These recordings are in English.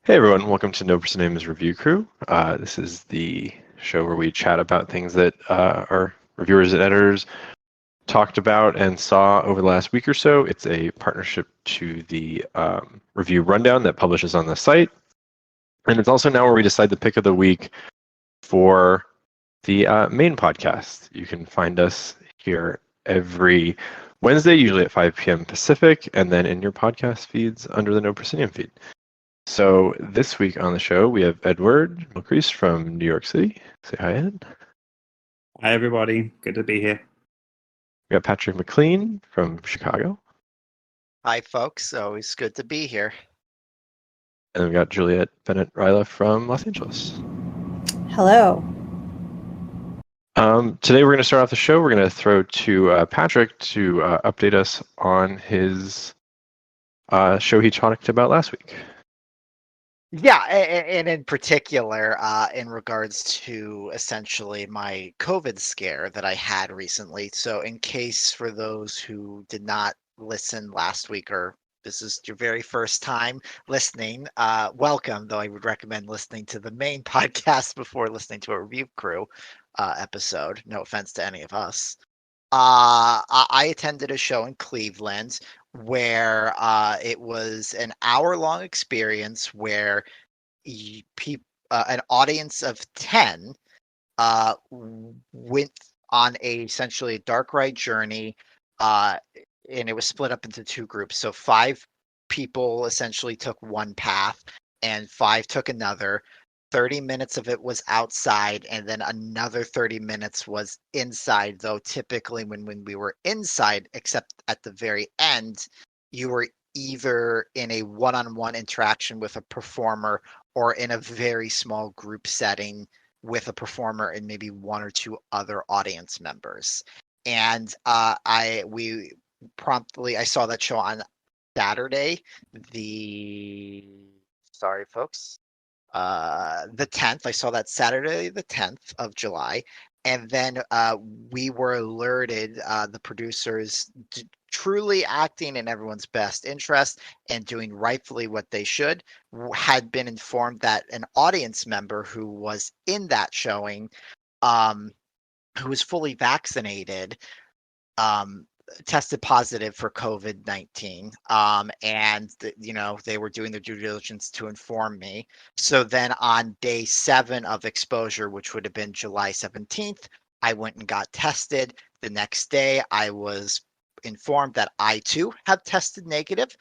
Hey everyone, welcome to No Proscenium's Review Crew. This is the show where we chat about things that our reviewers and editors talked about and saw over the last week or so. It's a partnership to the Review Rundown that publishes on the site. And it's also now where we decide the pick of the week for the main podcast. You can find us here every Wednesday, usually at 5 p.m. Pacific, and then in your podcast feeds under the No Proscenium feed. So this week on the show, we have Edward Milcrease from New York City. Say hi, Ed. Hi, everybody. Good to be here. We got Patrick McLean from Chicago. Hi, folks. Always good to be here. And then we got Juliet Bennett-Ryla from Los Angeles. Hello. Today we're going to start off the show. We're going to throw to Patrick to update us on his show he talked about last week. Yeah, and in particular, in regards to essentially my COVID scare that I had recently. So in case for those who did not listen last week, or this is your very first time listening, welcome, though I would recommend listening to the main podcast before listening to a Review Crew episode. No offense to any of us. I attended a show in Cleveland where it was an hour-long experience where an audience of 10 went on essentially a dark ride journey, and it was split up into two groups. So 5 people essentially took one path, and 5 took another. 30 minutes of it was outside, and then another 30 minutes was inside, though typically when we were inside, except at the very end, you were either in a one-on-one interaction with a performer or in a very small group setting with a performer and maybe 1 or 2 other audience members. And I saw that show on Saturday, sorry folks, the 10th. I saw that Saturday, the 10th of July. And then we were alerted, the producers truly acting in everyone's best interest and doing rightfully what they should, had been informed that an audience member who was in that showing, who was fully vaccinated, tested positive for COVID-19, and they were doing their due diligence to inform me. So then on day 7 of exposure, which would have been July 17th, I went and got tested. The next day, I was informed that I too have tested negative,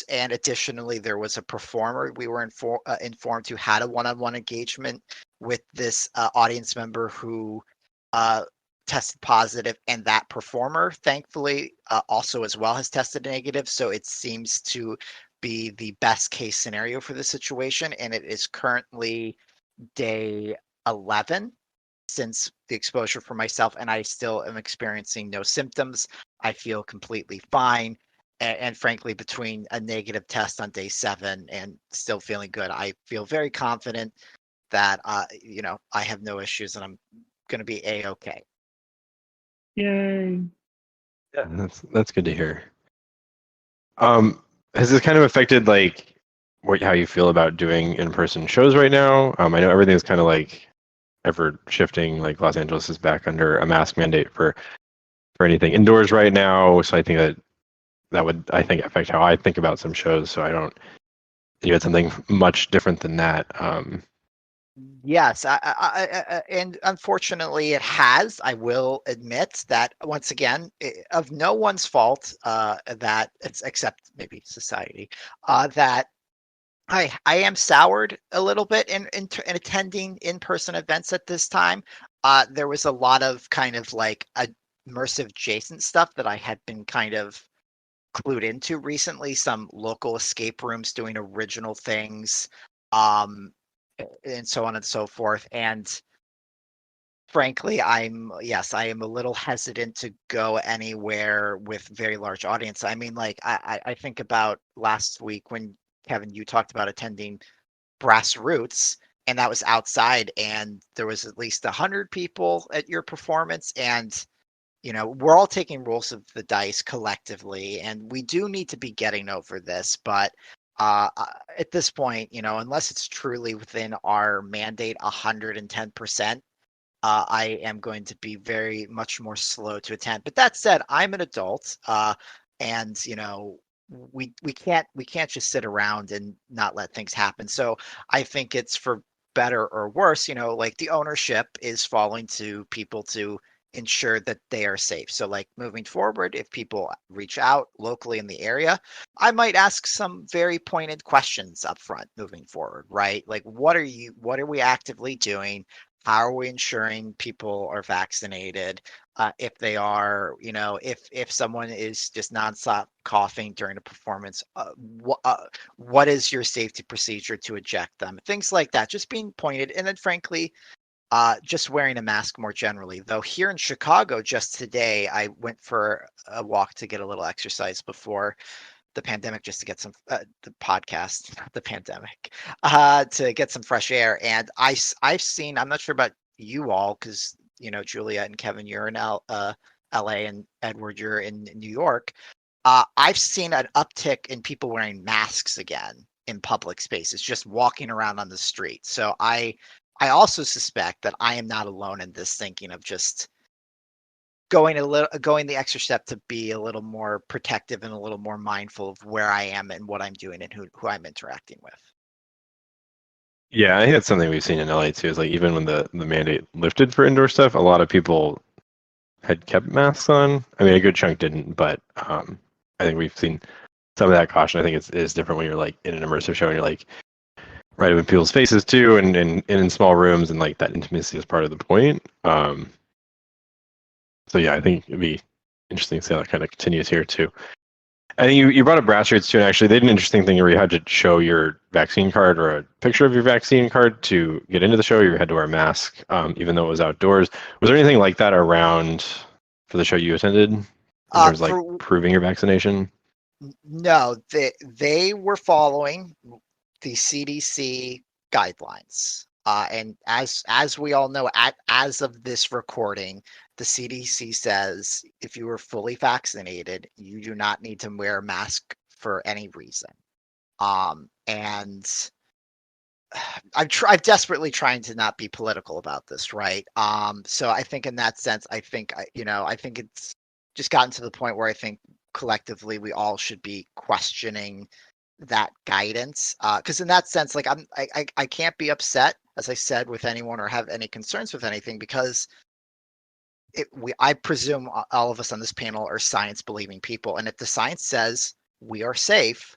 and additionally, there was a performer we were informed who had a one-on-one engagement with this audience member who tested positive, and that performer thankfully also as well has tested negative. So it seems to be the best case scenario for the situation, and it is currently day 11 since the exposure for myself, and I still am experiencing no symptoms. I feel completely fine, and frankly, between a negative test on day 7 and still feeling good, I feel very confident that I have no issues and I'm going to be a-okay. Yay. Yeah, that's good to hear. Has this kind of affected how you feel about doing in-person shows right now? I know everything is kind of ever shifting. Like Los Angeles is back under a mask mandate for anything indoors right now. So I think that would affect how I think about some shows. So I don't think it's something much different than that. Yes, and unfortunately it has. I will admit that once again, of no one's fault, that it's except maybe society, that I am soured a little bit in attending in-person events at this time. There was a lot of kind of immersive adjacent stuff that I had been kind of clued into recently. Some local escape rooms doing original things. And so on and so forth. And frankly, I am a little hesitant to go anywhere with very large audience. I mean, I think about last week when Kevin, you talked about attending Brass Roots, and that was outside, and there was at least 100 people at your performance, and we're all taking rolls of the dice collectively, and we do need to be getting over this, but At this point, unless it's truly within our mandate 110%, I am going to be very much more slow to attend. But that said, I'm an adult, and we can't just sit around and not let things happen. So I think it's for better or worse. Like the ownership is falling to people to ensure that they are safe. So like moving forward, if people reach out locally in the area, I might ask some very pointed questions up front moving forward, right? Like what are we actively doing? How are we ensuring people are vaccinated? If they are, if someone is just nonstop coughing during a performance, what is your safety procedure to eject them? Things like that, just being pointed. And then frankly, just wearing a mask more generally. Though here in Chicago, just today, I went for a walk to get a little exercise before the pandemic, just to get some the podcast, not the pandemic, to get some fresh air. And I've seen. I'm not sure about you all because Juliet and Kevin, you're in LA, and Edward, you're in New York. I've seen an uptick in people wearing masks again in public spaces, just walking around on the street. So I also suspect that I am not alone in this thinking of just going the extra step to be a little more protective and a little more mindful of where I am and what I'm doing and who I'm interacting with. Yeah, I think that's something we've seen in LA too. Is like even when the mandate lifted for indoor stuff, a lot of people had kept masks on. I mean, a good chunk didn't, but I think we've seen some of that caution. I think it's different when you're like in an immersive show and you're like right up in people's faces too, and in small rooms, and like that intimacy is part of the point. So yeah, I think it'd be interesting to see how that kind of continues here too. I think you brought up brass rates too, and actually they did an interesting thing where you had to show your vaccine card or a picture of your vaccine card to get into the show. You had to wear a mask, even though it was outdoors. Was there anything like that around for the show you attended in terms of like proving your vaccination? No, they were following the CDC guidelines. And as we all know, as of this recording, the CDC says if you are fully vaccinated, you do not need to wear a mask for any reason. And I'm desperately trying to not be political about this, right? So I think in that sense, I think it's just gotten to the point where I think collectively we all should be questioning that guidance. Because in that sense, like I can't be upset, as I said, with anyone or have any concerns with anything because I presume all of us on this panel are science believing people, and if the science says we are safe,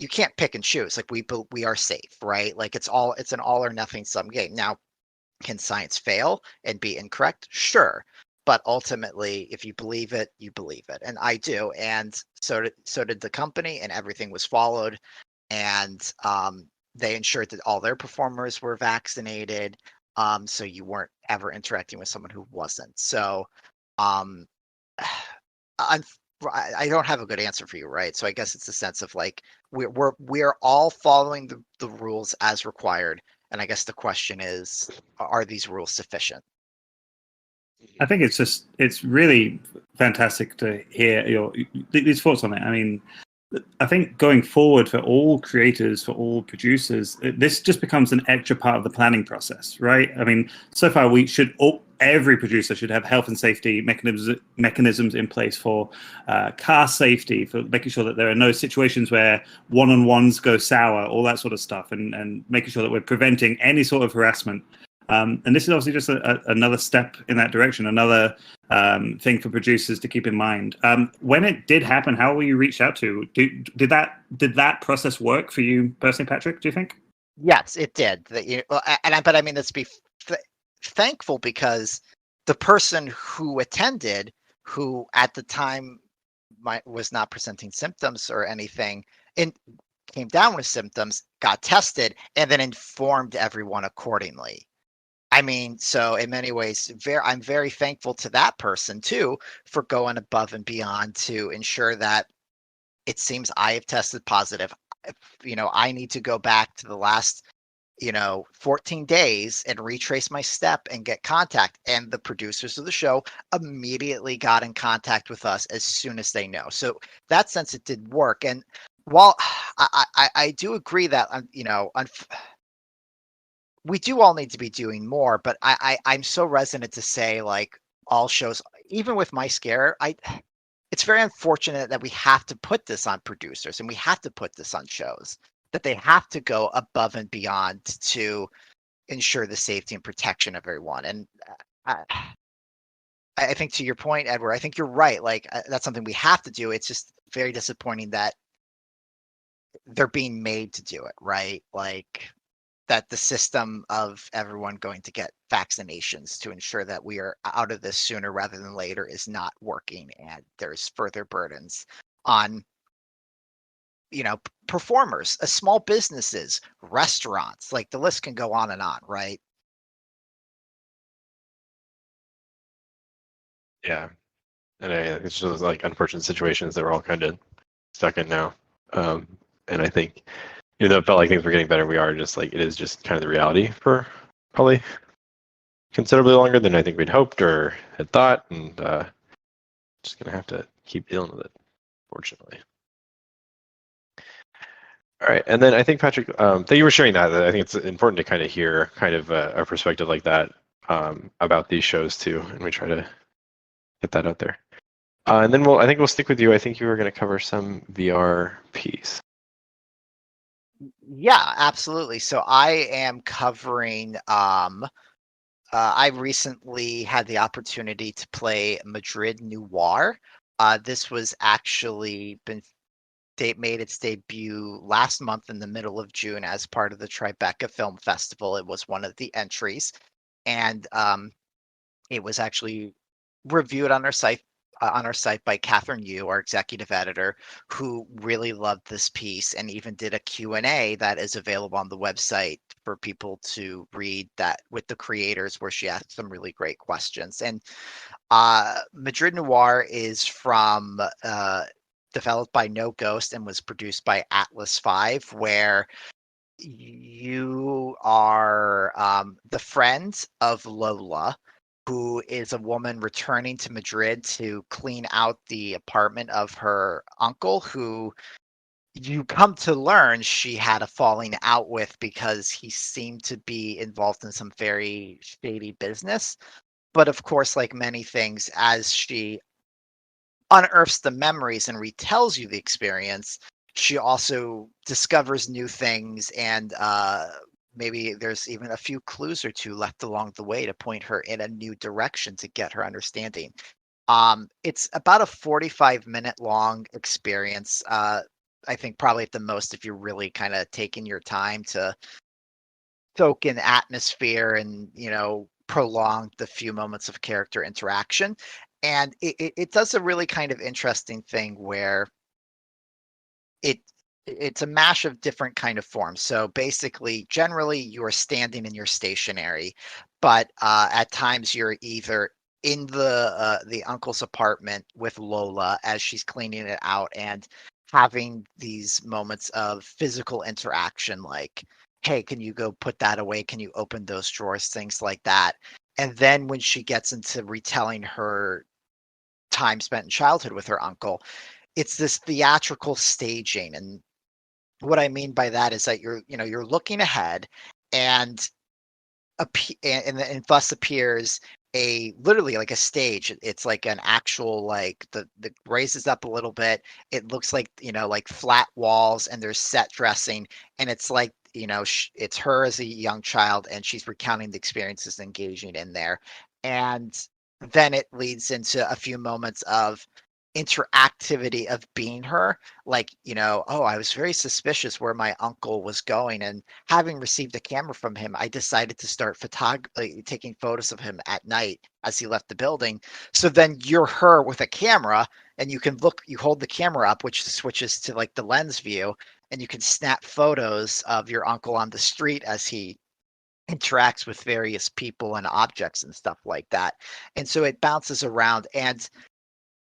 you can't pick and choose. Like we are safe, right? Like it's an all or nothing sum game. Now, can science fail and be incorrect? Sure. But ultimately, if you believe it, you believe it. And I do. And so did the company, and everything was followed. And they ensured that all their performers were vaccinated. So you weren't ever interacting with someone who wasn't. So I don't have a good answer for you, right? So I guess it's a sense of like we're all following the rules as required. And I guess the question is, are these rules sufficient? I think it's really fantastic to hear these thoughts on it. I mean, I think going forward for all creators, for all producers, this just becomes an extra part of the planning process, right? I mean, so far every producer should have health and safety mechanisms in place for car safety, for making sure that there are no situations where one-on-ones go sour, all that sort of stuff, and making sure that we're preventing any sort of harassment. And this is obviously just another step in that direction, another thing for producers to keep in mind. When it did happen, how were you reached out to? Did that process work for you personally, Patrick? Do you think? Yes, it did. But I mean, let's be thankful because the person who attended, who at the time was not presenting symptoms or anything, and came down with symptoms, got tested, and then informed everyone accordingly. I mean, so in many ways, I'm very thankful to that person too for going above and beyond to ensure that it seems I have tested positive. I need to go back to the last 14 days and retrace my step and get contact. And the producers of the show immediately got in contact with us as soon as they know. So that sense it did work. And while I do agree that we do all need to be doing more, but I'm so resonant to say, like, all shows, even with My Scare, it's very unfortunate that we have to put this on producers and we have to put this on shows, that they have to go above and beyond to ensure the safety and protection of everyone. And I, I think to your point, Edward, I think you're right. Like, that's something we have to do. It's just very disappointing that they're being made to do it, right? Like, that the system of everyone going to get vaccinations to ensure that we are out of this sooner rather than later is not working, and there's further burdens on performers, small businesses, restaurants, like the list can go on, right? Yeah, and it's just like unfortunate situations that we're all kind of stuck in now. And I think, even though it felt like things were getting better, we are just like, it is just kind of the reality for probably considerably longer than I think we'd hoped or had thought, and just gonna have to keep dealing with it, fortunately. All right, and then I think, Patrick, thank you for sharing that. I think it's important to kind of hear kind of a perspective like that about these shows too, and we try to get that out there. And then I think we'll stick with you. I think you were going to cover some VR piece. Yeah, absolutely. So I am covering. I recently had the opportunity to play Madrid Noir. This was actually made its debut last month in the middle of June as part of the Tribeca Film Festival. It was one of the entries, and it was actually reviewed on our site by Catherine Yu, our executive editor, who really loved this piece and even did a Q&A that is available on the website for people to read, that with the creators, where she asked some really great questions. And Madrid Noir is developed by No Ghost and was produced by Atlas 5, where you are the friend of Lola, who is a woman returning to Madrid to clean out the apartment of her uncle, who you come to learn she had a falling out with because he seemed to be involved in some very shady business. But of course, like many things, as she unearths the memories and retells you the experience, she also discovers new things, and maybe there's even a few clues or two left along the way to point her in a new direction to get her understanding. It's about a 45-minute long experience. I think probably at the most, if you're really kind of taking your time to soak in atmosphere and prolong the few moments of character interaction. And it does a really kind of interesting thing where it's a mash of different kind of forms. So basically, generally, you are standing and you're stationary, but at times you're either in the uncle's apartment with Lola as she's cleaning it out and having these moments of physical interaction, like, hey, can you go put that away? Can you open those drawers? Things like that. And then when she gets into retelling her time spent in childhood with her uncle, it's this theatrical staging. And what I mean by that is that you're looking ahead, and and thus appears literally like a stage. It's like an actual, like, the raises up a little bit. It looks like like flat walls, and there's set dressing, and it's like it's her as a young child, and she's recounting the experiences, engaging in there. And then it leads into a few moments of interactivity of being her, like, oh, I was very suspicious where my uncle was going, and having received a camera from him, I decided to start taking photos of him at night as he left the building. So then you're her with a camera, and you hold the camera up, which switches to like the lens view, and you can snap photos of your uncle on the street as he interacts with various people and objects and stuff like that. And so it bounces around, and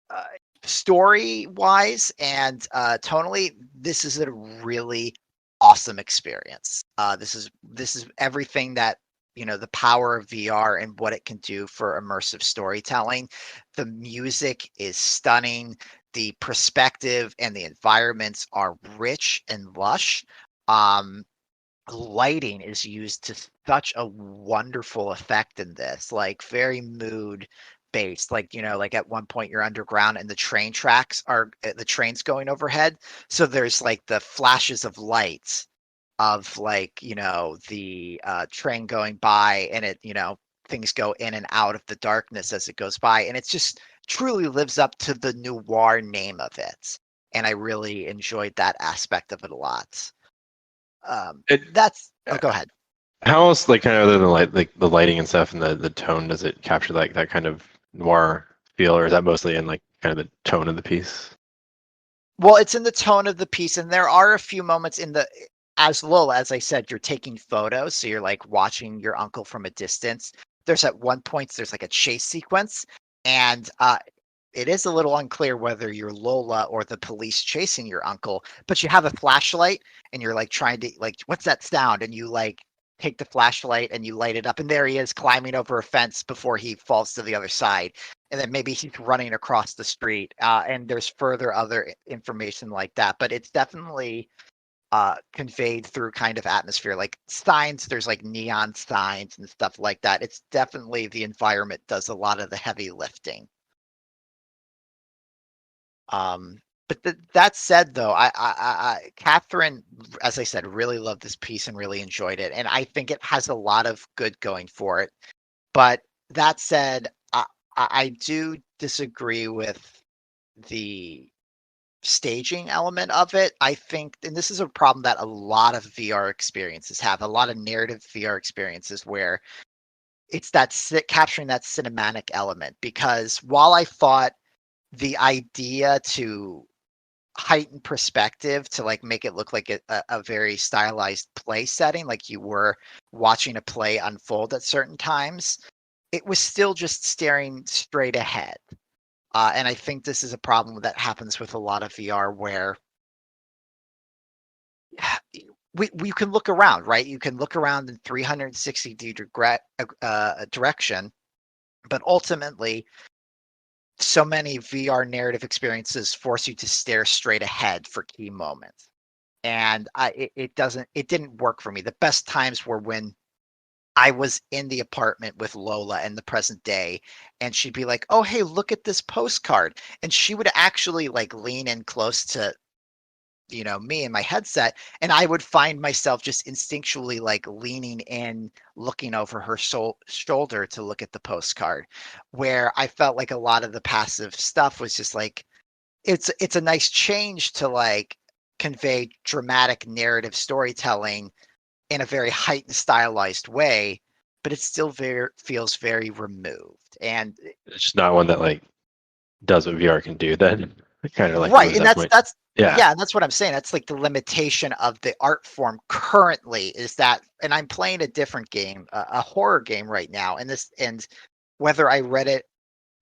uh, story wise and tonally, this is a really awesome experience. This is everything that the power of VR and what it can do for immersive storytelling. The music is stunning. the perspective and the environments are rich and lush. Lighting is used to such a wonderful effect in this, like very mood based. Like, like at one point you're underground and the train tracks are the train's going overhead. So there's like the flashes of lights of like, the train going by, and it, things go in and out of the darkness as it goes by. And it's just truly lives up to the noir name of it. And I really enjoyed that aspect of it a lot. Go ahead. How else, like, kind of other than like the lighting and stuff and the tone, does it capture like that kind of noir feel, or is that mostly in like kind of the tone of the piece? Well, it's in the tone of the piece, and there are a few moments as Lola, as I said, you're taking photos, so you're like watching your uncle from a distance. There's at one point there's like a chase sequence, and it is a little unclear whether you're Lola or the police chasing your uncle, but you have a flashlight and you're like trying to like, what's that sound? And you like take the flashlight and you light it up, and there he is climbing over a fence before he falls to the other side. And then maybe he's running across the street. And there's further other information like that, but it's definitely conveyed through kind of atmosphere, like signs. There's like neon signs and stuff like that. It's definitely the environment does a lot of the heavy lifting. But that said, though, Catherine, as I said, really loved this piece and really enjoyed it, and I think it has a lot of good going for it. But that said, I do disagree with the staging element of it. I think, and this is a problem that a lot of VR experiences have, a lot of narrative VR experiences, where it's that capturing that cinematic element. Because while I thought the idea to heighten perspective to like make it look like a very stylized play setting, like you were watching a play unfold at certain times, it was still just staring straight ahead. And I think this is a problem that happens with a lot of VR, where we can look around, right? You can look around in 360 direction, but ultimately so many VR narrative experiences force you to stare straight ahead for key moments. And it didn't work for me. The best times were when I was in the apartment with Lola in the present day, and she'd be like, "Oh, hey, look at this postcard." And she would actually like lean in close to, me and my headset, and I would find myself just instinctually like leaning in, looking over her shoulder to look at the postcard, where I felt like a lot of the passive stuff was just like, it's a nice change to like convey dramatic narrative storytelling in a very heightened, stylized way, but it still feels very removed. And It's just not one that like does what VR can do. Then kind of like right, and that's yeah. yeah, and that's what I'm saying. That's like the limitation of the art form currently, is that, and I'm playing a different game, a horror game right now, and whether I read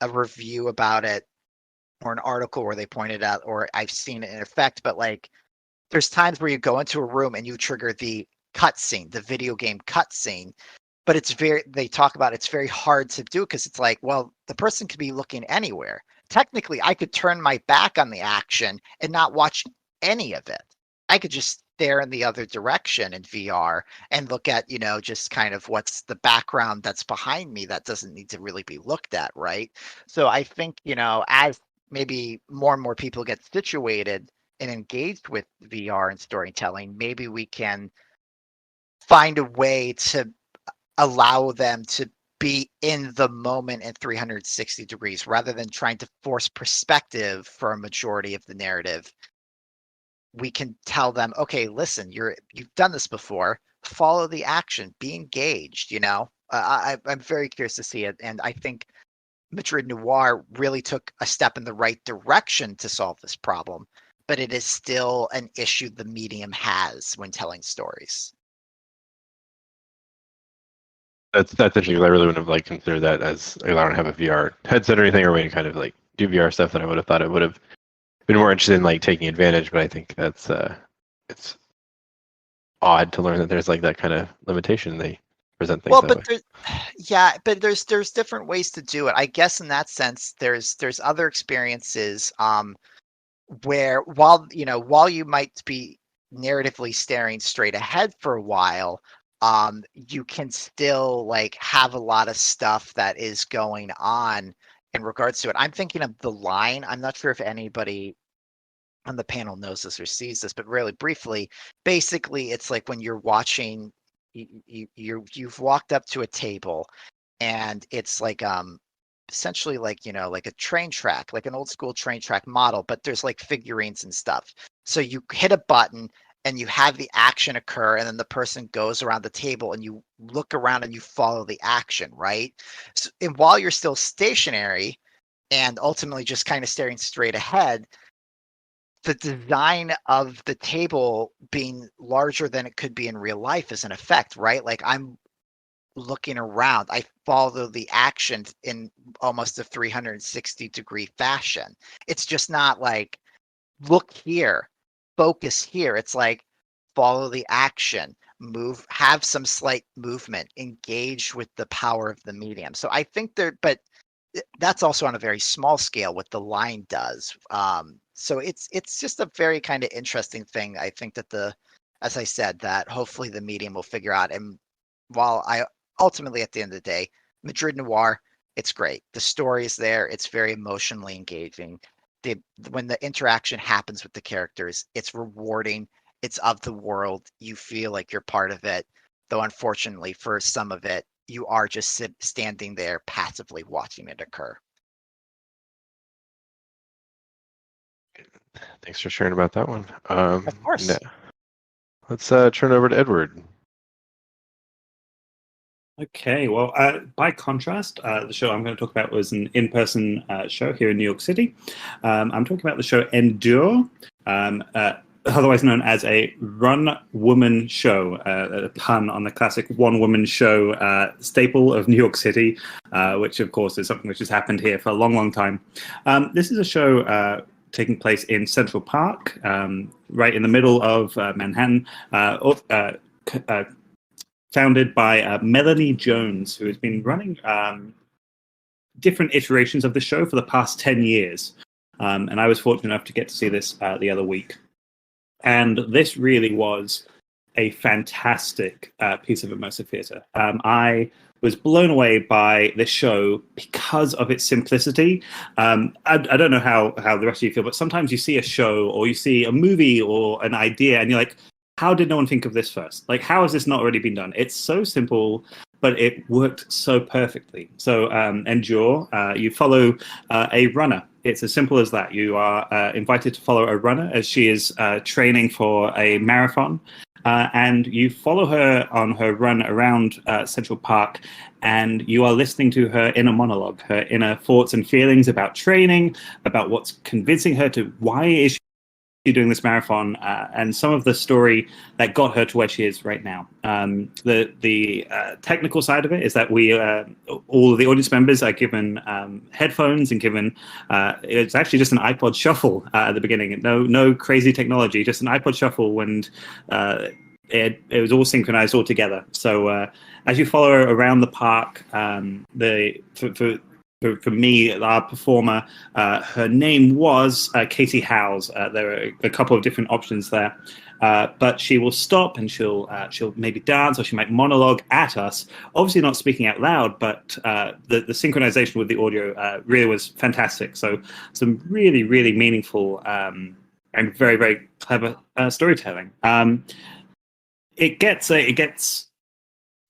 a review about it or an article where they pointed out, or I've seen it in effect, but like there's times where you go into a room and you trigger the cutscene, the video game cutscene, but they talk about it's very hard to do, because it's like, well, the person could be looking anywhere. Technically, I could turn my back on the action and not watch any of it. I could just stare in the other direction in VR and look at, just kind of what's the background that's behind me that doesn't need to really be looked at, right? So I think, as maybe more and more people get situated and engaged with VR and storytelling, maybe we can find a way to allow them to be in the moment at 360 degrees, rather than trying to force perspective for a majority of the narrative. We can tell them, okay, listen, you've done this before, follow the action, be engaged. I'm very curious to see it, and I think Madrid Noir really took a step in the right direction to solve this problem, but it is still an issue the medium has when telling stories. That's interesting, because I really wouldn't have like considered that, as like, I don't have a VR headset or anything, or way to kind of like do VR stuff, that I would have thought it would have been more interested in like taking advantage. But I think that's it's odd to learn that there's like that kind of limitation. They present things that way. But there's different ways to do it. I guess in that sense, there's other experiences. where while you might be narratively staring straight ahead for a while, you can still like have a lot of stuff that is going on in regards to it. I'm thinking of the line. I'm not sure if anybody on the panel knows this or sees this, but really briefly, basically it's like when you're watching, you've walked up to a table, and it's like essentially like like a train track, like an old school train track model, but there's like figurines and stuff. So you hit a button and you have the action occur, and then the person goes around the table and you look around and you follow the action, right? So, and while you're still stationary and ultimately just kind of staring straight ahead, the design of the table being larger than it could be in real life is an effect, right? Like I'm looking around, I follow the action in almost a 360-degree fashion. It's just not like look here, focus here. It's like follow the action, move, have some slight movement, engage with the power of the medium. So I think but that's also on a very small scale what the line does. So it's just a very kind of interesting thing. I think that as I said, that hopefully the medium will figure out. And while I ultimately at the end of the day, Madrid Noir, it's great. The story is there. It's very emotionally engaging. When the interaction happens with the characters, it's rewarding. It's of the world. You feel like you're part of it. Though unfortunately for some of it, you are just standing there passively watching it occur. Thanks for sharing about that one. Of course. Let's turn over to Edward. Okay, well, by contrast, the show I'm going to talk about was an in-person show here in New York City. I'm talking about the show Endure, otherwise known as a run-woman show, a pun on the classic one-woman show staple of New York City, which, of course, is something which has happened here for a long, long time. This is a show taking place in Central Park, right in the middle of Manhattan, founded by Melanie Jones, who has been running different iterations of the show for the past 10 years. And I was fortunate enough to get to see this the other week. And this really was a fantastic piece of immersive theatre. I was blown away by this show because of its simplicity. I don't know how the rest of you feel, but sometimes you see a show or you see a movie or an idea and you're like, how did no one think of this first? Like, how has this not already been done? It's so simple, but it worked so perfectly. So Endure, you follow a runner. It's as simple as that. You are invited to follow a runner as she is training for a marathon. And you follow her on her run around Central Park, and you are listening to her inner monologue, her inner thoughts and feelings about training, about what's convincing her to why is she doing this marathon, and some of the story that got her to where she is right now. The technical side of it is that we, all of the audience members are given headphones and given, it's actually just an iPod Shuffle at the beginning. No crazy technology, just an iPod Shuffle, and it was all synchronized all together. So as you follow her around the park, for me, our performer, her name was Katie Howes. There are a couple of different options there, but she will stop and she'll maybe dance, or she might monologue at us. Obviously, not speaking out loud, but the synchronization with the audio really was fantastic. So some really, really meaningful and very, very clever storytelling. It gets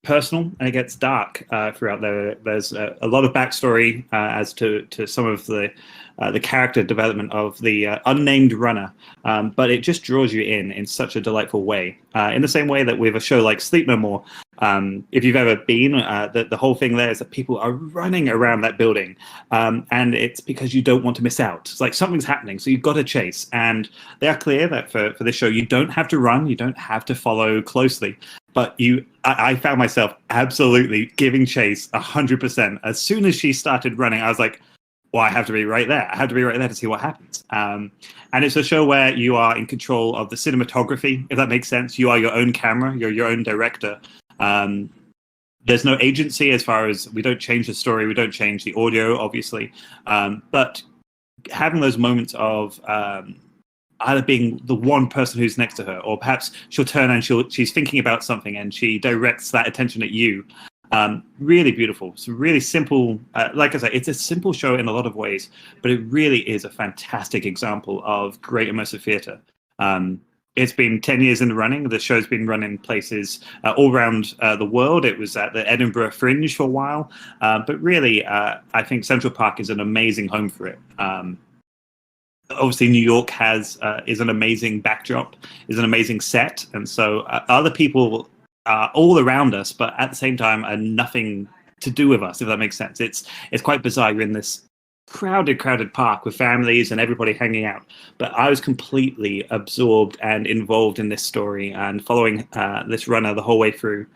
personal and it gets dark throughout there. There's a lot of backstory as to some of the character development of the unnamed runner, but it just draws you in such a delightful way. In the same way that with a show like Sleep No More, if you've ever been, the whole thing there is that people are running around that building, and it's because you don't want to miss out. It's like something's happening, so you've got to chase. And they are clear that for this show, you don't have to run, you don't have to follow closely. But I found myself absolutely giving chase 100%. As soon as she started running, I was like, well, I have to be right there. I have to be right there to see what happens. And it's a show where you are in control of the cinematography, if that makes sense. You are your own camera. You're your own director. There's no agency as far as we don't change the story. We don't change the audio, obviously. But having those moments of either being the one person who's next to her, or perhaps she'll turn and she's thinking about something and she directs that attention at you. Really beautiful. It's really simple. Like I say, it's a simple show in a lot of ways, but it really is a fantastic example of great immersive theatre. It's been 10 years in the running. The show's been run in places all around the world. It was at the Edinburgh Fringe for a while. But really, I think Central Park is an amazing home for it. Obviously, New York is an amazing backdrop, is an amazing set. And so other people are all around us, but at the same time are nothing to do with us, if that makes sense. It's quite bizarre. You're in this crowded park with families and everybody hanging out, but I was completely absorbed and involved in this story and following this runner the whole way through.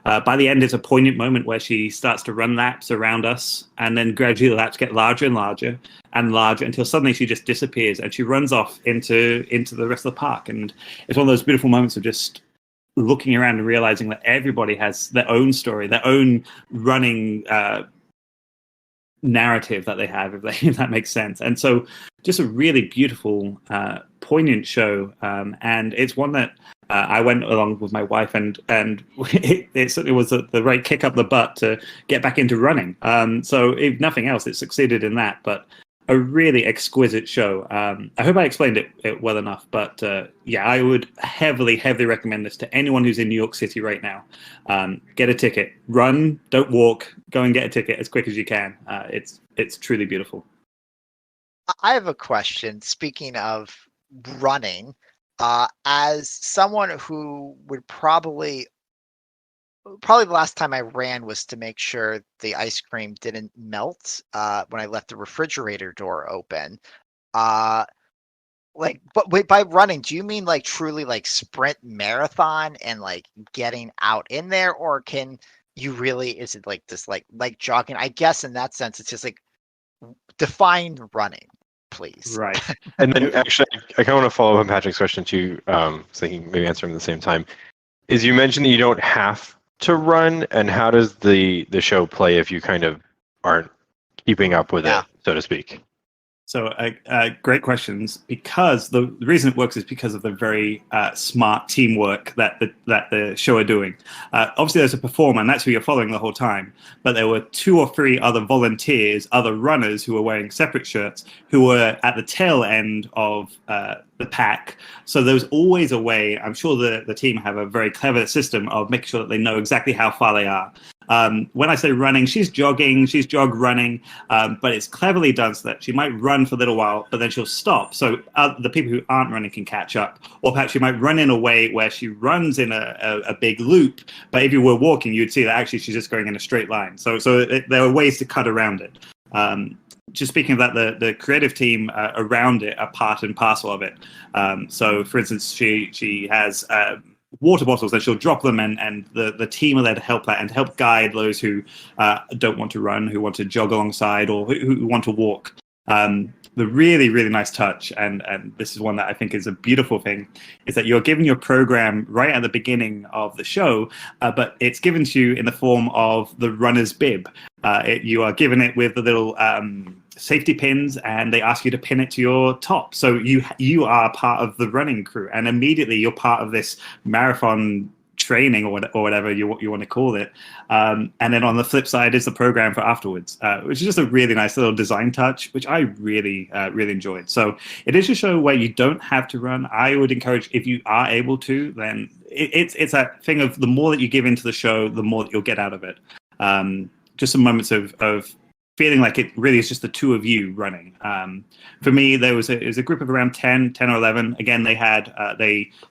By the end, it's a poignant moment where she starts to run laps around us, and then gradually the laps get larger and larger and larger until suddenly she just disappears and she runs off into the rest of the park. And it's one of those beautiful moments of just looking around and realizing that everybody has their own story, their own running narrative that they have, if that makes sense. And so just a really beautiful, poignant show. And it's one that I went along with my wife, and it certainly was the right kick up the butt to get back into running. So if nothing else, it succeeded in that. But a really exquisite show. I hope I explained it well enough, but yeah, I would heavily recommend this to anyone who's in New York City right now. Get a ticket, run, don't walk, go and get a ticket as quick as you can. It's truly beautiful. I have a question. Speaking of running, as someone who would probably the last time I ran was to make sure the ice cream didn't melt when I left the refrigerator door open. But by running, do you mean like truly like sprint marathon and like getting out in there, or can you really? Is it like this like jogging? I guess in that sense, it's just like define running, please. Right. And then actually, I kind of want to follow up on Patrick's question too, so he can maybe answer them at the same time. Is you mentioned that you don't have to run, and how does the show play if you kind of aren't keeping up with it, so to speak? So great questions, because the reason it works is because of the very smart teamwork that the show are doing. Obviously, there's a performer, and that's who you're following the whole time. But there were 2 or 3 other volunteers, other runners who were wearing separate shirts, who were at the tail end of the pack. So there was always a way. I'm sure the team have a very clever system of making sure that they know exactly how far they are. When I say running, she's jogging, she's jog running, but it's cleverly done so that she might run for a little while, but then she'll stop. So the people who aren't running can catch up. Or perhaps she might run in a way where she runs in a big loop, but if you were walking, you'd see that actually she's just going in a straight line. So there are ways to cut around it. Just speaking of that, the creative team around it are part and parcel of it. So, for instance, she has water bottles, and she'll drop them, and the team are there to help that and help guide those who don't want to run, who want to jog alongside, or who want to walk. The really, really nice touch, and this is one that I think is a beautiful thing, is that you're given your program right at the beginning of the show, but it's given to you in the form of the runner's bib. You are given it with the little safety pins, and they ask you to pin it to your top. So you are part of the running crew, and immediately you're part of this marathon training or whatever you want to call it. And then on the flip side is the program for afterwards, which is just a really nice little design touch, which I really enjoyed. So it is a show where you don't have to run. I would encourage, if you are able to, then it's that thing of the more that you give into the show, the more that you'll get out of it. Just some moments of feeling like it really is just the 2 of you running. For me, it was a group of around 10 or 11. Again, they had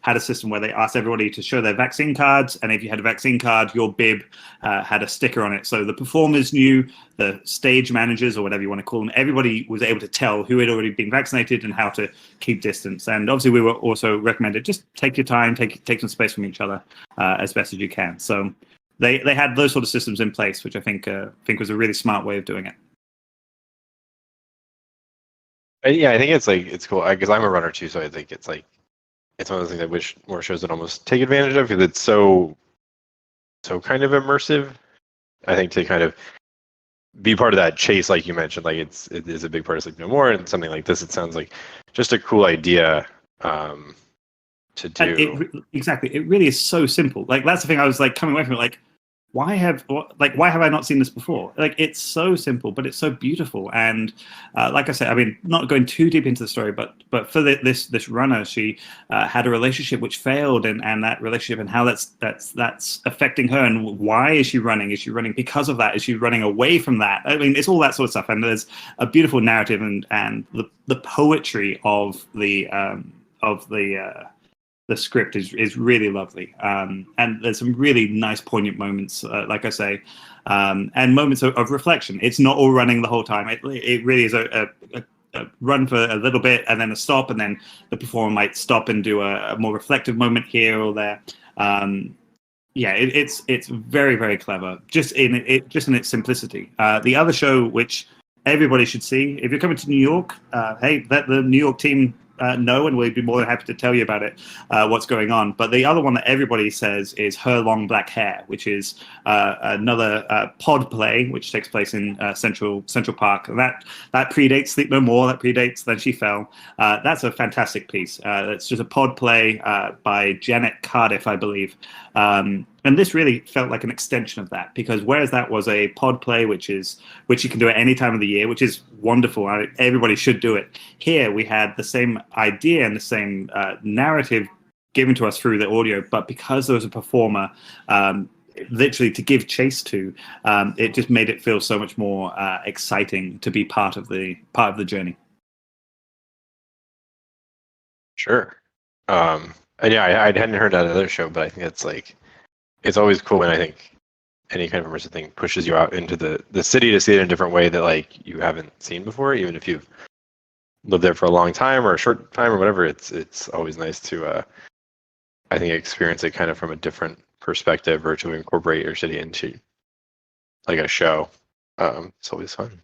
a system where they asked everybody to show their vaccine cards, and if you had a vaccine card, your bib had a sticker on it. So the performers knew, the stage managers, or whatever you want to call them, everybody was able to tell who had already been vaccinated and how to keep distance. And obviously, we were also recommended just take your time, take some space from each other as best as you can. So they had those sort of systems in place, which I think was a really smart way of doing it. Yeah, I think it's cool because I'm a runner too, so I think it's one of those things I wish more shows would almost take advantage of, because it's so kind of immersive. I think to kind of be part of that chase, like you mentioned, like it is a big part of Sleep No More, and something like this, it sounds like just a cool idea to do. Exactly. It really is so simple. Like that's the thing I was like coming away from it like, why have I not seen this before? Like it's so simple, but it's so beautiful. And like I said, I mean, not going too deep into the story, but for this runner, she had a relationship which failed, and that relationship and how that's affecting her. And why is she running? Is she running because of that? Is she running away from that? I mean, it's all that sort of stuff. And there's a beautiful narrative and the poetry of the script is really lovely, and there's some really nice, poignant moments, like I say, and moments of reflection. It's not all running the whole time. It really is a run for a little bit, and then a stop, and then the performer might stop and do a more reflective moment here or there. It's very, very clever, just in its simplicity. The other show, which everybody should see, if you're coming to New York, hey, let the New York team know, and we'd be more than happy to tell you about it, what's going on. But the other one that everybody says is Her Long Black Hair, which is another pod play which takes place in Central Park. And that predates Sleep No More, that predates Then She Fell. That's a fantastic piece. It's just a pod play by Janet Cardiff, I believe. And this really felt like an extension of that, because whereas that was a pod play, which you can do at any time of the year, which is wonderful, everybody should do it. Here we had the same idea and the same narrative given to us through the audio, but because there was a performer literally to give chase to, it just made it feel so much more exciting to be part of the journey. Sure. And yeah, I hadn't heard that other show, but I think it's always cool when I think any kind of immersive thing pushes you out into the city to see it in a different way that like you haven't seen before, even if you've lived there for a long time or a short time or whatever. It's always nice to I think experience it kind of from a different perspective, or to incorporate your city into like a show. It's always fun.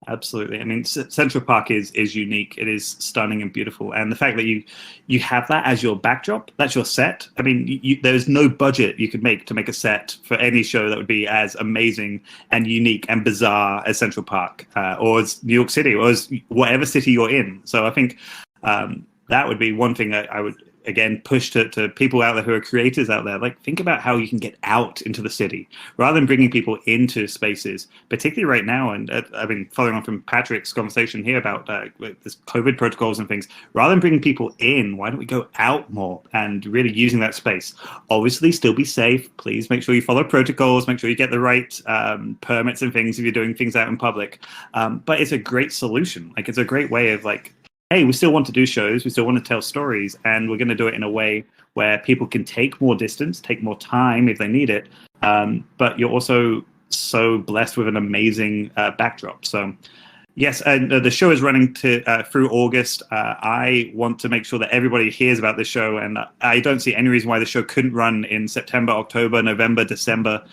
Absolutely. I mean, Central Park is unique. It is stunning and beautiful, and the fact that you have that as your backdrop, that's your set. I mean, there's no budget you could make to make a set for any show that would be as amazing and unique and bizarre as Central Park, or as New York City, or as whatever city you're in. So I think that would be one thing I would again push to people out there who are creators out there. Like, think about how you can get out into the city rather than bringing people into spaces, particularly right now. And I mean, following on from Patrick's conversation here about this COVID protocols and things, rather than bringing people in, why don't we go out more and really using that space? Obviously, still be safe. Please make sure you follow protocols, make sure you get the right permits and things if you're doing things out in public. But it's a great solution. Like, it's a great way of like, hey, we still want to do shows, we still want to tell stories, and we're going to do it in a way where people can take more distance, take more time if they need it, but you're also so blessed with an amazing backdrop. So yes, the show is running through August. I want to make sure that everybody hears about this show, and I don't see any reason why the show couldn't run in September, October, November, December.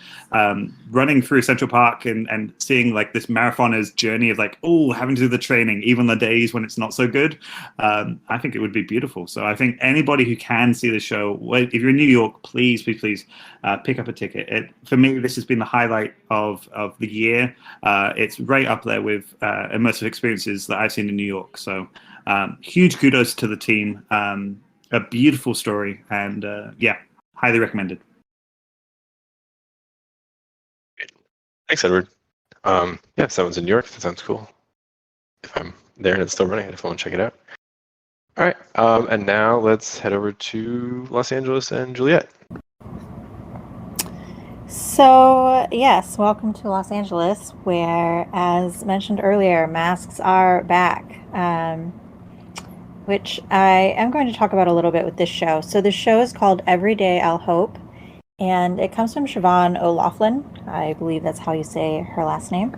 Running through Central Park and seeing like this marathoner's journey of like, having to do the training, even the days when it's not so good. I think it would be beautiful. So I think anybody who can see the show, if you're in New York, please pick up a ticket. For me, this has been the highlight of the year. It's right up there with immersive experiences that I've seen in New York. So huge kudos to the team. A beautiful story, and highly recommended. Thanks, Edward. If someone's in New York, that sounds cool. If I'm there and it's still running, I definitely want to check it out. All right, and now let's head over to Los Angeles and Juliet. So, yes, welcome to Los Angeles, where, as mentioned earlier, masks are back, which I am going to talk about a little bit with this show. So the show is called Every Day I'll Hope, and it comes from Siobhán O'Loughlin. I believe that's how you say her last name.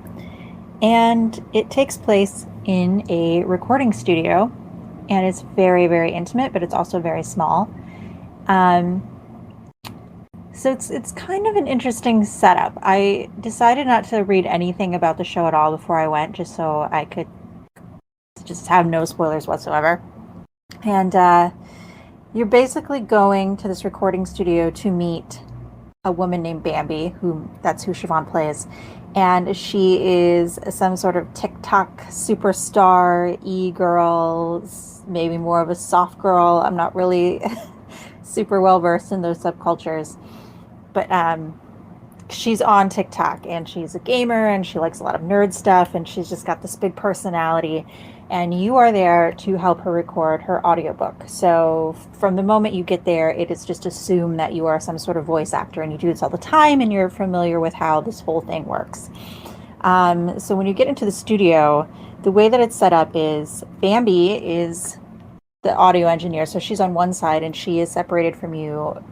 And it takes place in a recording studio, and it's very, very intimate, but it's also very small. So it's kind of an interesting setup. I decided not to read anything about the show at all before I went, just so I could just have no spoilers whatsoever. And you're basically going to this recording studio to meet a woman named Bambi, that's who Siobhán plays. And she is some sort of TikTok superstar, e-girl, maybe more of a soft girl. I'm not really super well versed in those subcultures. But she's on TikTok, and she's a gamer, and she likes a lot of nerd stuff, and she's just got this big personality. And you are there to help her record her audiobook. So from the moment you get there, it is just assumed that you are some sort of voice actor, and you do this all the time, and you're familiar with how this whole thing works. So when you get into the studio, the way that it's set up is Bambi is the audio engineer. So she's on one side, and she is separated from you,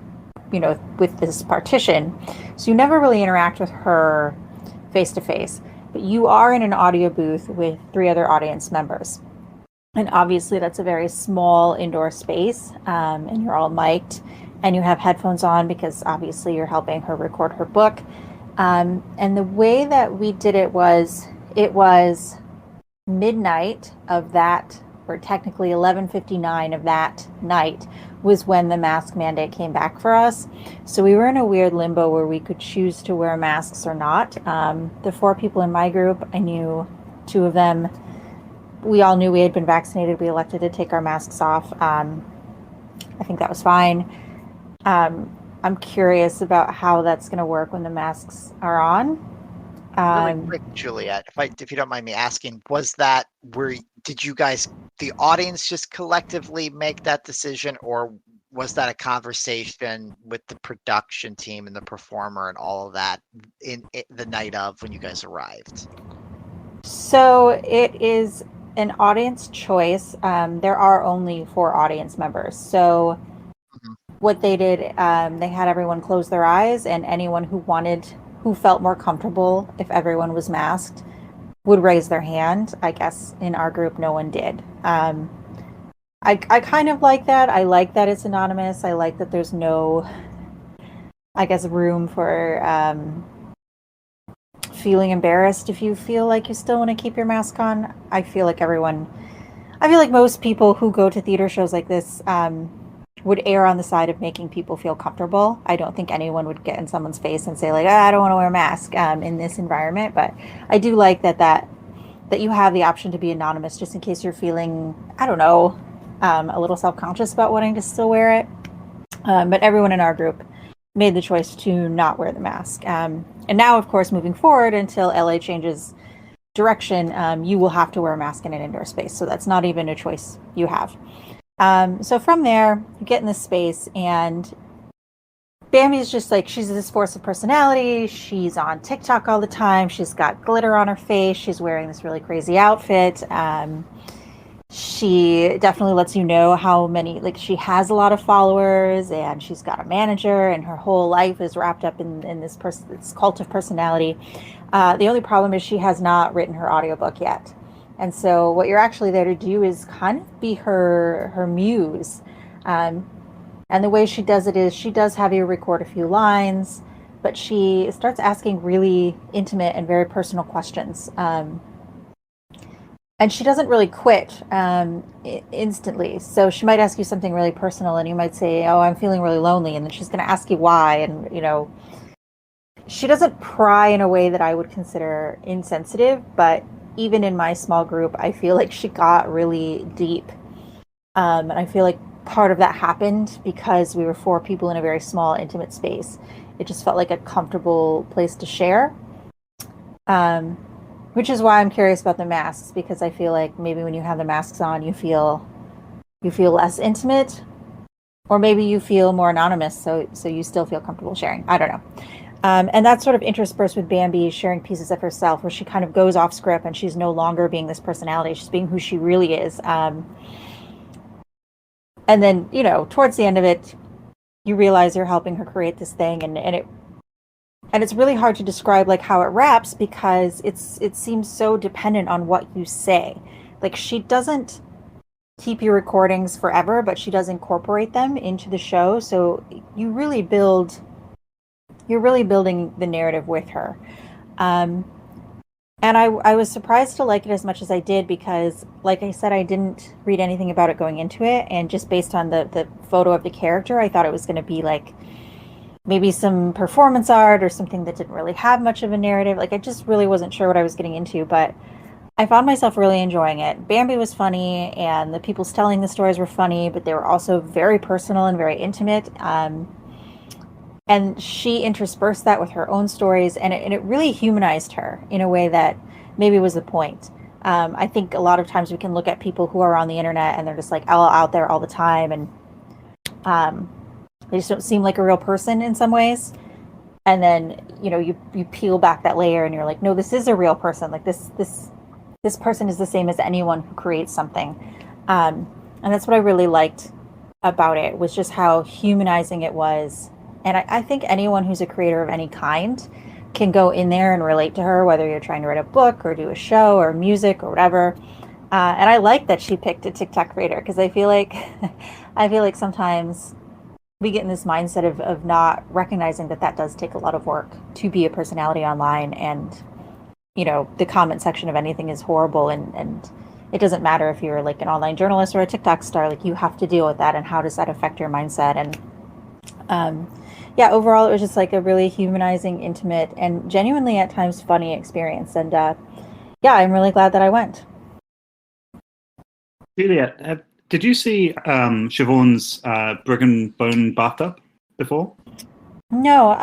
with this partition. So you never really interact with her face to face. But you are in an audio booth with 3 other audience members. And obviously that's a very small indoor space, and you're all mic'd, and you have headphones on because obviously you're helping her record her book. And the way that we did it was midnight of that, or technically 11:59 of that night, was when the mask mandate came back for us. So we were in a weird limbo where we could choose to wear masks or not. The 4 people in my group, I knew 2 of them. We all knew we had been vaccinated. We elected to take our masks off. I think that was fine. I'm curious about how that's going to work when the masks are on. Really quick, Juliet, if you don't mind me asking, did you guys, the audience, just collectively make that decision, or was that a conversation with the production team and the performer and all of that in the night of when you guys arrived? So it is an audience choice. There are only 4 audience members. So what they did, they had everyone close their eyes, and anyone who felt more comfortable if everyone was masked would raise their hand. I guess in our group, no one did. I kind of like that. I like that it's anonymous. I like that there's no, I guess, room for feeling embarrassed if you feel like you still want to keep your mask on. I feel like most people who go to theater shows like this would err on the side of making people feel comfortable. I don't think anyone would get in someone's face and say, like, I don't want to wear a mask in this environment. But I do like that you have the option to be anonymous, just in case you're feeling, I don't know, a little self-conscious about wanting to still wear it. But everyone in our group made the choice to not wear the mask. And now, of course, moving forward until LA changes direction, you will have to wear a mask in an indoor space. So that's not even a choice you have. So from there, you get in this space, and Bambi's just like, she's this force of personality. She's on TikTok all the time. She's got glitter on her face. She's wearing this really crazy outfit. She definitely lets you know how many, she has a lot of followers, and she's got a manager, and her whole life is wrapped up in this cult of personality. The only problem is she has not written her audiobook yet. And so what you're actually there to do is kind of be her muse. And the way she does it is she does have you record a few lines, but she starts asking really intimate and very personal questions. And she doesn't really quit instantly. So she might ask you something really personal, and you might say, I'm feeling really lonely. And then she's going to ask you why. And, she doesn't pry in a way that I would consider insensitive, but even in my small group, I feel like she got really deep. And I feel like part of that happened because we were 4 people in a very small, intimate space. It just felt like a comfortable place to share. Which is why I'm curious about the masks, because I feel like maybe when you have the masks on, you feel less intimate, or maybe you feel more anonymous, so you still feel comfortable sharing. I don't know. And that's sort of interspersed with Bambi sharing pieces of herself, where she kind of goes off script, and she's no longer being this personality. She's being who she really is. And then, towards the end of it, you realize you're helping her create this thing, and it's really hard to describe how it wraps, because it seems so dependent on what you say. She doesn't keep your recordings forever, but she does incorporate them into the show. So you're really building the narrative with her. And I was surprised to like it as much as I did, because, like I said, I didn't read anything about it going into it. And just based on the photo of the character, I thought it was going to be maybe some performance art or something that didn't really have much of a narrative. Like I just really wasn't sure what I was getting into, but I found myself really enjoying it. Bambi was funny, and the people telling the stories were funny, but they were also very personal and very intimate. And she interspersed that with her own stories, and it really humanized her in a way that maybe was the point. I think a lot of times we can look at people who are on the internet and they're just like all out there all the time, and they just don't seem like a real person in some ways. And then you peel back that layer and you're like, no, this is a real person. Like this person is the same as anyone who creates something. And that's what I really liked about it, was just how humanizing it was. And I think anyone who's a creator of any kind can go in there and relate to her, whether you're trying to write a book or do a show or music or whatever. And I like that she picked a TikTok creator, because I feel like sometimes we get in this mindset of not recognizing that does take a lot of work to be a personality online. And the comment section of anything is horrible, and it doesn't matter if you're like an online journalist or a TikTok star. Like, you have to deal with that, and how does that affect your mindset? And yeah, overall it was just like a really humanizing, intimate, and genuinely at times funny experience. And yeah, I'm really glad that I went. Juliet, did you see Siobhán's Brick and Bone bathtub before? No,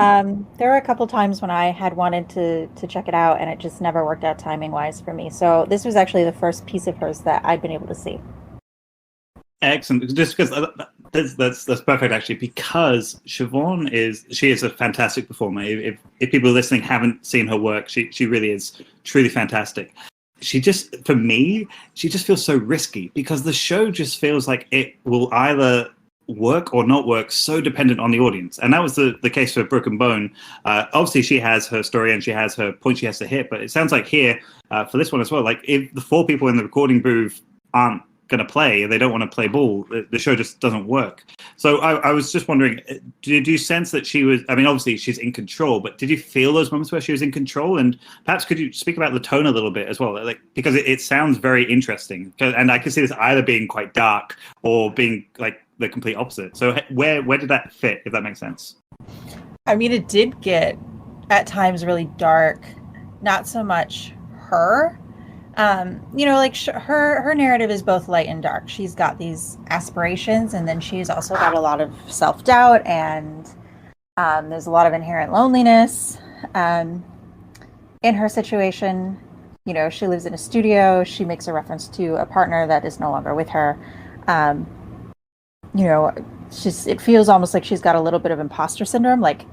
there were a couple times when I had wanted to check it out, and it just never worked out timing wise for me. So this was actually the first piece of hers that I'd been able to see. Excellent. Just because that's perfect, actually, because Siobhán is a fantastic performer. If people listening haven't seen her work, she really is truly fantastic. She just feels so risky, because the show just feels like it will either work or not work, so dependent on the audience. And that was the case for Brick and Bone. Obviously she has her story and she has her point she has to hit, but it sounds like here for this one as well, like if the 4 people in the recording booth aren't going to play, they don't want to play ball, the show just doesn't work. So I was just wondering, did you sense that she was, I mean, obviously she's in control, but did you feel those moments where she was in control? And perhaps could you speak about the tone a little bit as well, like, because it sounds very interesting, and I can see this either being quite dark or being like the complete opposite. So where did that fit, if that makes sense? I mean, it did get at times really dark, not so much her. Like her narrative is both light and dark. She's got these aspirations, and then she's also got a lot of self-doubt, and there's a lot of inherent loneliness in her situation. She lives in a studio. She makes a reference to a partner that is no longer with her. It feels almost like she's got a little bit of imposter syndrome. Like,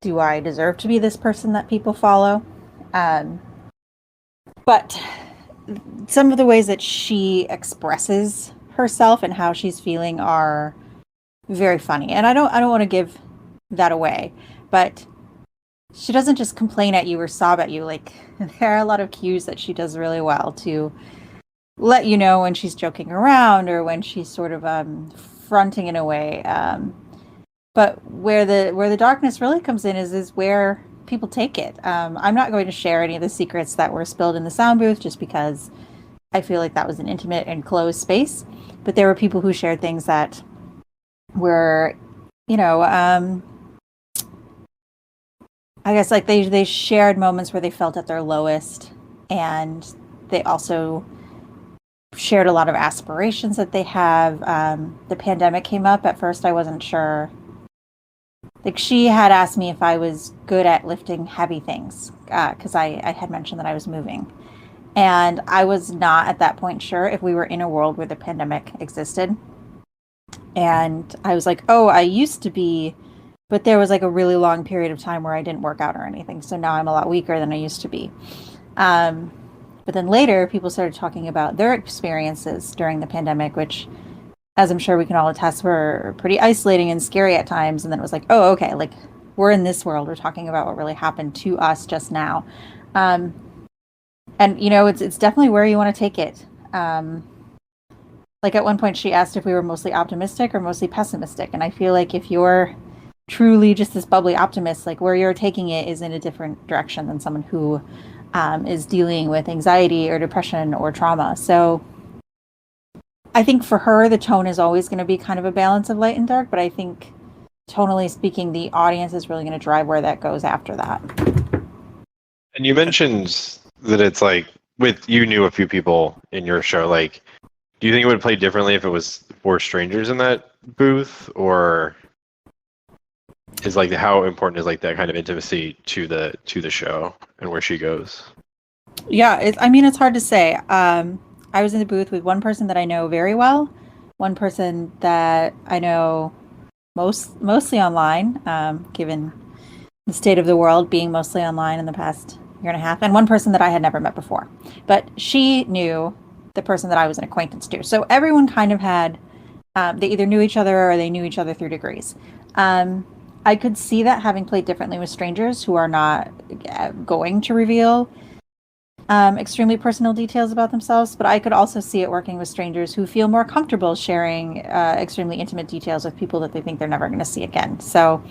do I deserve to be this person that people follow? But some of the ways that she expresses herself and how she's feeling are very funny. And I don't want to give that away, but she doesn't just complain at you or sob at you. Like, there are a lot of cues that she does really well to let you know when she's joking around or when she's sort of fronting in a way. But where the darkness really comes in is where people take it. I'm not going to share any of the secrets that were spilled in the sound booth, just because I feel like that was an intimate and closed space. But there were people who shared things that were, I guess like they shared moments where they felt at their lowest, and they also shared a lot of aspirations that they have. The pandemic came up. At first I wasn't sure. Like, she had asked me if I was good at lifting heavy things, because I had mentioned that I was moving. And I was not at that point sure if we were in a world where the pandemic existed. And I was like, oh, I used to be, but there was like a really long period of time where I didn't work out or anything. So now I'm a lot weaker than I used to be. But then later, people started talking about their experiences during the pandemic, which, as I'm sure we can all attest, were pretty isolating and scary at times. And then it was like, oh, okay, like, we're in this world. We're talking about what really happened to us just now. And, it's definitely where you want to take it. Like, at one point, she asked if we were mostly optimistic or mostly pessimistic. And I feel like if you're truly just this bubbly optimist, like, where you're taking it is in a different direction than someone who is dealing with anxiety or depression or trauma. So I think for her, the tone is always going to be kind of a balance of light and dark, but I think tonally speaking, the audience is really going to drive where that goes after that. And you mentioned that it's like you knew a few people in your show. Like, do you think it would play differently if it was 4 strangers in that booth, or is like how important is like that kind of intimacy to the show and where she goes? Yeah, it's hard to say. I was in the booth with one person that I know very well, one person that I know mostly online, given the state of the world being mostly online in the past year and a half, and one person that I had never met before. But she knew the person that I was an acquaintance to. So everyone kind of had, they either knew each other or they knew each other through degrees. I could see that having played differently with strangers who are not going to reveal extremely personal details about themselves, but I could also see it working with strangers who feel more comfortable sharing extremely intimate details with people that they think they're never going to see again. So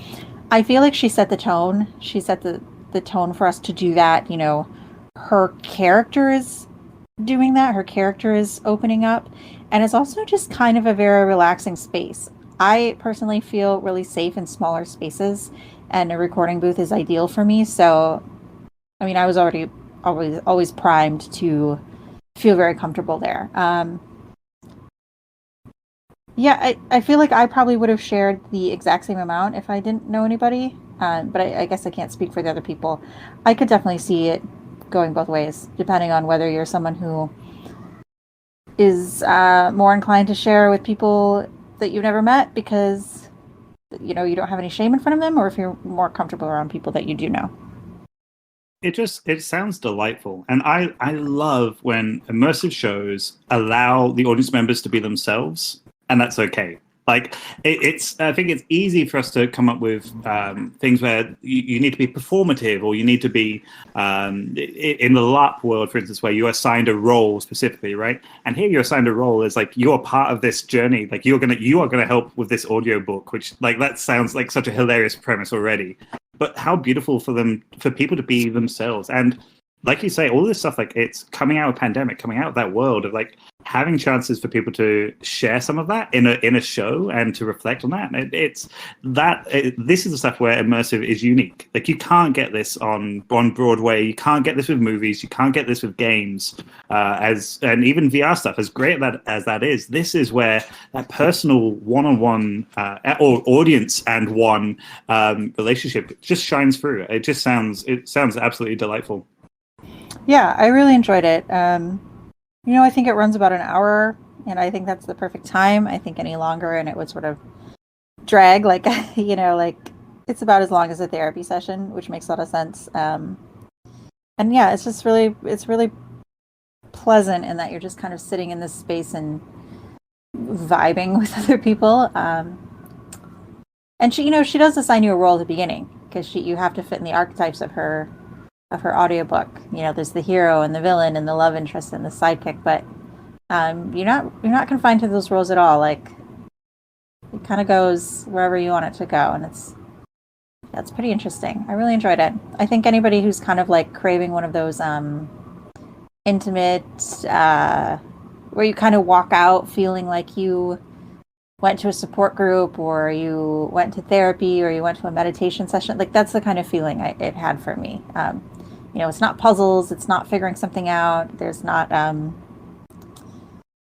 I feel like she set the tone. She set the tone for us to do that. You know, her character is doing that. Her character is opening up. And it's also just kind of a very relaxing space. I personally feel really safe in smaller spaces, and a recording booth is ideal for me. So, I mean, I was always primed to feel very comfortable there. Yeah, I feel like I probably would have shared the exact same amount if I didn't know anybody. But I guess I can't speak for the other people. I could definitely see it going both ways, depending on whether you're someone who is more inclined to share with people that you've never met because, you know, you don't have any shame in front of them, or if you're more comfortable around people that you do know. It sounds delightful, and I love when immersive shows allow the audience members to be themselves, and that's okay. Like I think it's easy for us to come up with things where you need to be performative, or you need to be in the LARP world, for instance, where you're assigned a role specifically, right? And here you're assigned a role as like you're part of this journey. Like you are gonna help with this audiobook, which like that sounds like such a hilarious premise already. But how beautiful for people to be themselves. And like you say, all this stuff, like it's coming out of pandemic, coming out of that world of like having chances for people to share some of that in a show and to reflect on that. This is the stuff where immersive is unique. Like you can't get this on Broadway. You can't get this with movies. You can't get this with games. And even VR stuff, as great as that is, this is where that personal one-on-one or audience and one relationship just shines through. It sounds absolutely delightful. Yeah, I really enjoyed it. You know, I think it runs about an hour, and I think that's the perfect time. I think any longer and it would sort of drag, like, you know, like it's about as long as a therapy session, which makes a lot of sense. And yeah, it's really pleasant in that you're just kind of sitting in this space and vibing with other people. And she does assign you a role at the beginning because you have to fit in the archetypes of her audiobook. You know, there's the hero and the villain and the love interest and the sidekick, but you're not confined to those roles at all. Like it kind of goes wherever you want it to go, and that's pretty interesting. I really enjoyed it. I think anybody who's kind of like craving one of those intimate where you kind of walk out feeling like you went to a support group, or you went to therapy, or you went to a meditation session, like that's the kind of feeling it had for me. You know, it's not puzzles, it's not figuring something out, there's not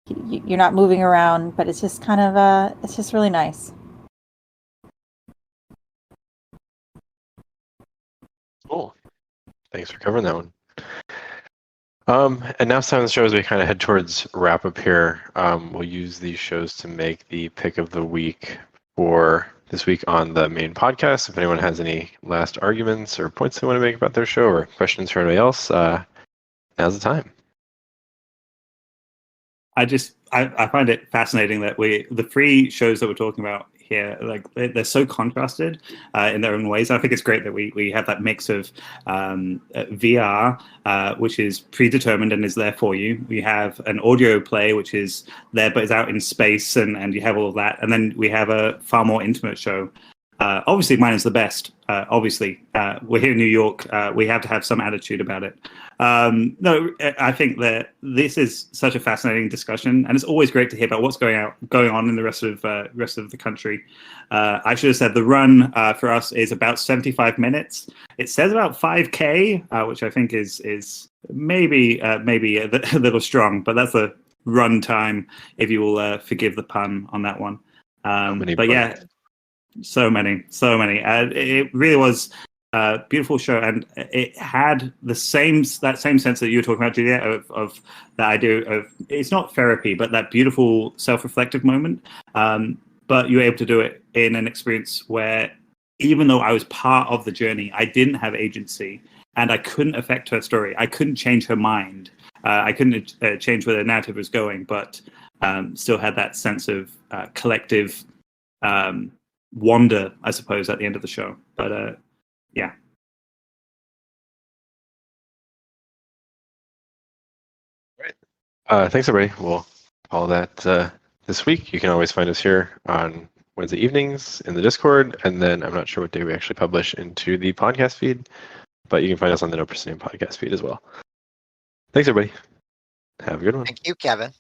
you're not moving around, but it's just kind of it's just really nice. Cool. Thanks for covering that one. And now some of the shows we kind of head towards wrap up here. We'll use these shows to make the pick of the week for this week on the main podcast. If anyone has any last arguments or points they want to make about their show or questions for anybody else, now's the time. I find it fascinating that the 3 shows that we're talking about here, like they're so contrasted in their own ways. I think it's great that we have that mix of VR, which is predetermined and is there for you. We have an audio play, which is there but is out in space, and you have all of that. And then we have a far more intimate show. Obviously, mine is the best. Obviously, we're here in New York. We have to have some attitude about it. No, I think that this is such a fascinating discussion, and it's always great to hear about what's going on in the rest of the country. I should have said the run for us is about 75 minutes. It says about 5K, which I think is maybe a little strong, but that's the run time, if you will forgive the pun on that one. But yeah. So many. It really was a beautiful show, and it had that same sense that you were talking about, Juliet, of the idea of it's not therapy, but that beautiful self-reflective moment. But you were able to do it in an experience where, even though I was part of the journey, I didn't have agency, and I couldn't affect her story. I couldn't change her mind. I couldn't change where the narrative was going, but still had that sense of collective wonder, I suppose, at the end of the show. But yeah. Right. Thanks, everybody. We'll follow that this week. You can always find us here on Wednesday evenings in the Discord, and then I'm not sure what day we actually publish into the podcast feed, but you can find us on the No Proscenium podcast feed as well. Thanks, everybody. Have a good one. Thank you, Kevin.